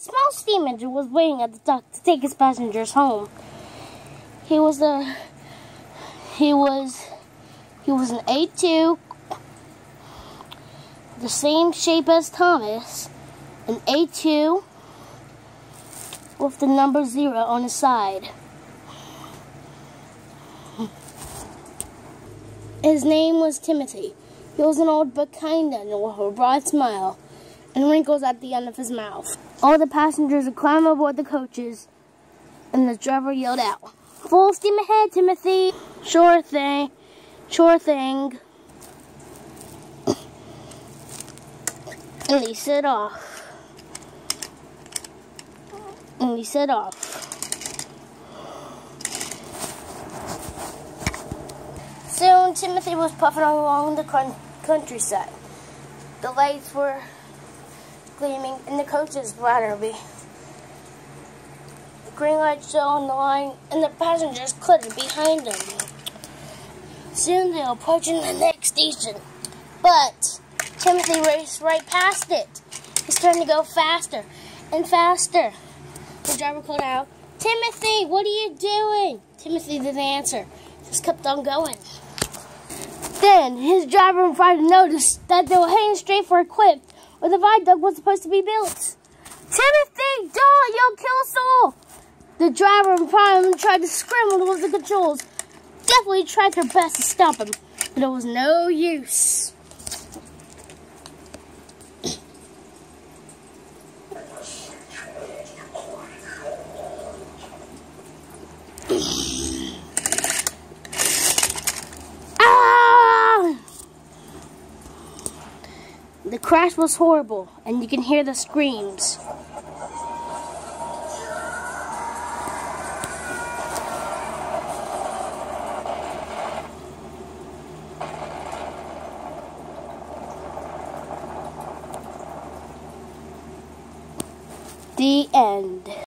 Small steam engine was waiting at the dock to take his passengers home. He was an A2, the same shape as Thomas, an A2 with the number 0 on his side. His name was Timothy. He was an old but kind animal with a broad smile and wrinkles at the end of his mouth. All the passengers would climb aboard the coaches, and the driver yelled out, "Full steam ahead, Timothy!" "Sure thing, sure thing." And he set off. Soon, Timothy was puffing along the countryside. The lights were gleaming in the coach's battery. The green light shone on the line, and the passengers cluttered behind them. Soon they were approaching the next station, but Timothy raced right past it. He started to go faster and faster. The driver called out, "Timothy, what are you doing?" Timothy didn't answer, just kept on going. Then his driver and Friday noticed that they were heading straight for a cliff where the viaduct was supposed to be built. "Timothy, don't! You'll kill us all!" The driver and Prime tried to scramble towards the controls. Definitely tried their best to stop him, but it was no use. The crash was horrible, and you can hear the screams. The end.